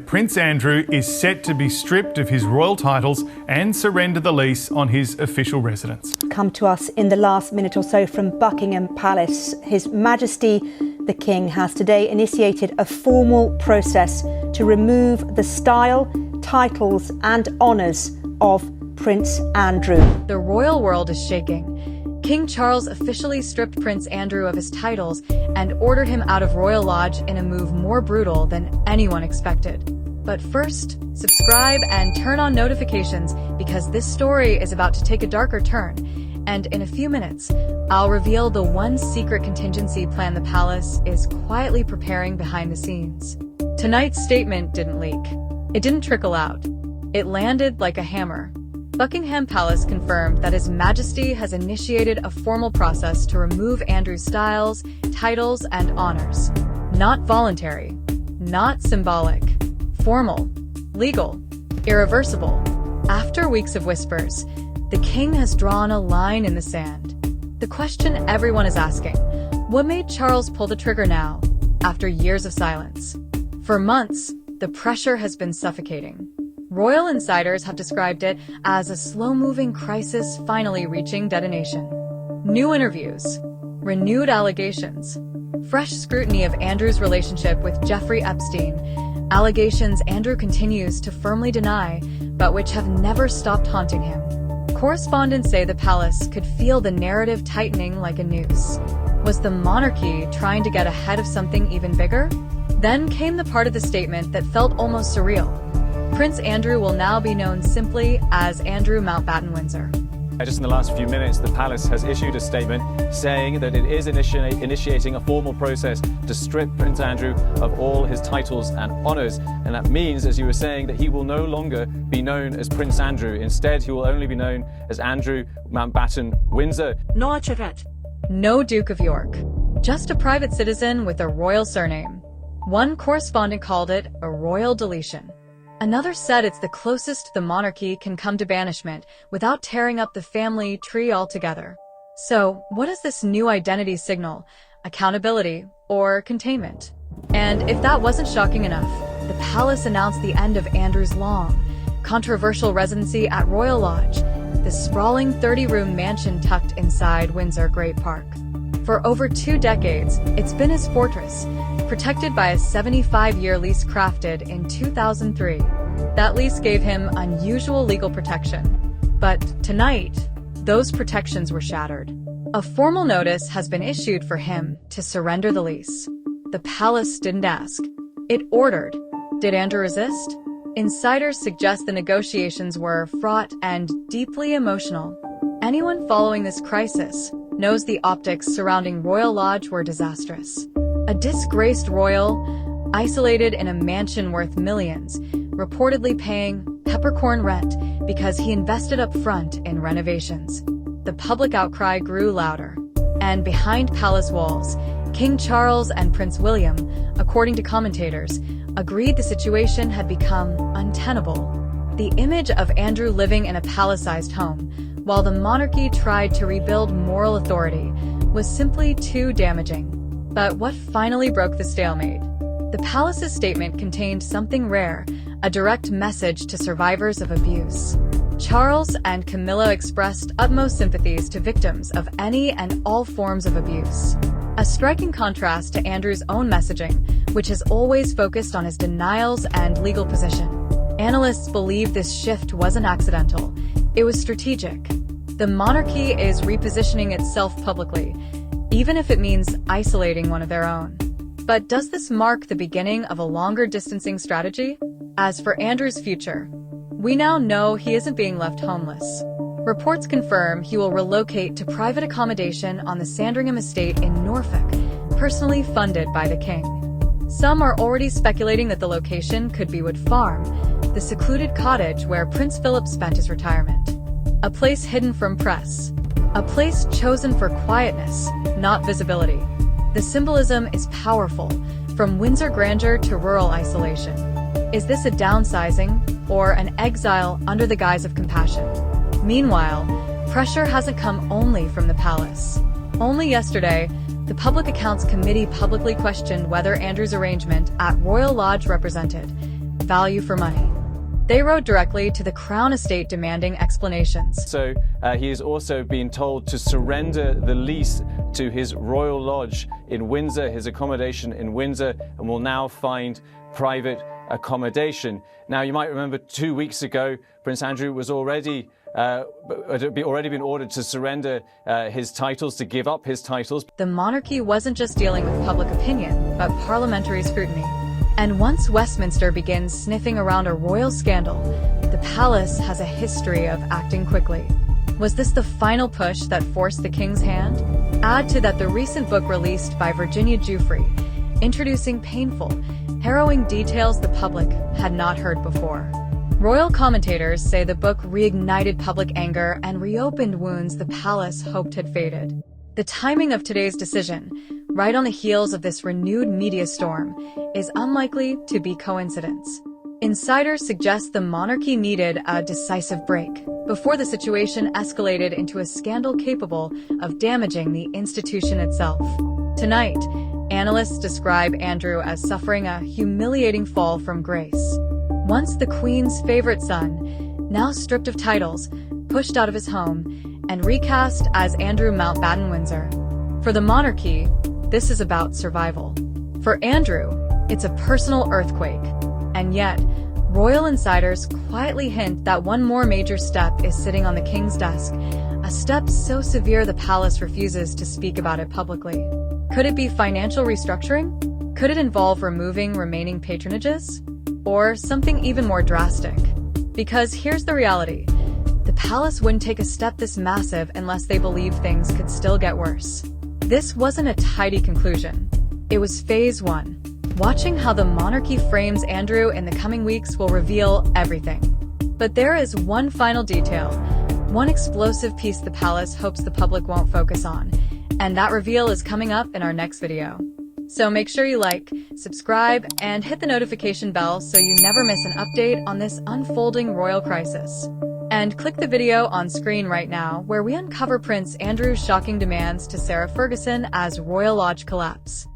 Prince Andrew is set to be stripped of his royal titles and surrender the lease on his official residence. Come to us in the last minute or so from Buckingham Palace. His Majesty the King has today initiated a formal process to remove the style, titles and honours of Prince Andrew. The royal world is shaking. King Charles officially stripped Prince Andrew of his titles and ordered him out of Royal Lodge in a move more brutal than anyone expected. But first, subscribe and turn on notifications because this story is about to take a darker turn. And in a few minutes, I'll reveal the one secret contingency plan the palace is quietly preparing behind the scenes. Tonight's statement didn't leak. It didn't trickle out. It landed like a hammer. Buckingham Palace confirmed that His Majesty has initiated a formal process to remove Andrew's styles, titles, and honors. Not voluntary, not symbolic, formal, legal, irreversible. After weeks of whispers, the king has drawn a line in the sand. The question everyone is asking, what made Charles pull the trigger now, after years of silence? For months, the pressure has been suffocating. Royal insiders have described it as a slow-moving crisis finally reaching detonation. New interviews, renewed allegations, fresh scrutiny of Andrew's relationship with Jeffrey Epstein, allegations Andrew continues to firmly deny, but which have never stopped haunting him. Correspondents say the palace could feel the narrative tightening like a noose. Was the monarchy trying to get ahead of something even bigger? Then came the part of the statement that felt almost surreal. Prince Andrew will now be known simply as Andrew Mountbatten-Windsor. Just in the last few minutes, the palace has issued a statement saying that it is initiating a formal process to strip Prince Andrew of all his titles and honours. And that means, as you were saying, that he will no longer be known as Prince Andrew. Instead, he will only be known as Andrew Mountbatten-Windsor. No Duke of York, just a private citizen with a royal surname. One correspondent called it a royal deletion. Another said it's the closest the monarchy can come to banishment without tearing up the family tree altogether. So, what does this new identity signal? Accountability or containment? And if that wasn't shocking enough, the palace announced the end of Andrew's long, controversial residency at Royal Lodge, the sprawling 30-room mansion tucked inside Windsor Great Park. For over 2 decades, it's been his fortress, protected by a 75-year lease crafted in 2003. That lease gave him unusual legal protection. But tonight, those protections were shattered. A formal notice has been issued for him to surrender the lease. The palace didn't ask. It ordered. Did Andrew resist? Insiders suggest the negotiations were fraught and deeply emotional. Anyone following this crisis knows the optics surrounding Royal Lodge were disastrous. A disgraced royal, isolated in a mansion worth millions, reportedly paying peppercorn rent because he invested up front in renovations. The public outcry grew louder. And behind palace walls, King Charles and Prince William, according to commentators, agreed the situation had become untenable. The image of Andrew living in a palace-sized home, while the monarchy tried to rebuild moral authority, was simply too damaging. But what finally broke the stalemate? The palace's statement contained something rare, a direct message to survivors of abuse. Charles and Camilla expressed utmost sympathies to victims of any and all forms of abuse. A striking contrast to Andrew's own messaging, which has always focused on his denials and legal position. Analysts believe this shift wasn't accidental. It was strategic. The monarchy is repositioning itself publicly, even if it means isolating one of their own. But does this mark the beginning of a longer distancing strategy? As for Andrew's future, we now know he isn't being left homeless. Reports confirm he will relocate to private accommodation on the Sandringham Estate in Norfolk, personally funded by the king. Some are already speculating that the location could be Wood Farm, the secluded cottage where Prince Philip spent his retirement. A place hidden from press. A place chosen for quietness, not visibility. The symbolism is powerful, from Windsor grandeur to rural isolation. Is this a downsizing or an exile under the guise of compassion? Meanwhile, pressure hasn't come only from the palace. Only yesterday, the Public Accounts Committee publicly questioned whether Andrew's arrangement at Royal Lodge represented value for money. They wrote directly to the Crown Estate demanding explanations. So he has also been told to surrender the lease to his royal lodge in Windsor, his accommodation in Windsor, and will now find private accommodation. Now, you might remember 2 weeks ago, Prince Andrew was already been ordered to surrender his titles, to give up his titles. The monarchy wasn't just dealing with public opinion, but parliamentary scrutiny. And once Westminster begins sniffing around a royal scandal, the palace has a history of acting quickly. Was this the final push that forced the king's hand? Add to that the recent book released by Virginia Giuffre, introducing painful, harrowing details the public had not heard before. Royal commentators say the book reignited public anger and reopened wounds the palace hoped had faded. The timing of today's decision, right on the heels of this renewed media storm, is unlikely to be coincidence. Insiders suggest the monarchy needed a decisive break before the situation escalated into a scandal capable of damaging the institution itself. Tonight, analysts describe Andrew as suffering a humiliating fall from grace. Once the Queen's favorite son, now stripped of titles, pushed out of his home, and recast as Andrew Mountbatten-Windsor. For the monarchy, this is about survival. For Andrew, it's a personal earthquake. And yet, royal insiders quietly hint that one more major step is sitting on the king's desk, a step so severe the palace refuses to speak about it publicly. Could it be financial restructuring? Could it involve removing remaining patronages? Or something even more drastic? Because here's the reality. The palace wouldn't take a step this massive unless they believed things could still get worse. This wasn't a tidy conclusion. It was phase one. Watching how the monarchy frames Andrew in the coming weeks will reveal everything. But there is one final detail, one explosive piece the palace hopes the public won't focus on, and that reveal is coming up in our next video. So make sure you like, subscribe, and hit the notification bell so you never miss an update on this unfolding royal crisis. And click the video on screen right now where we uncover Prince Andrew's shocking demands to Sarah Ferguson as Royal Lodge collapse.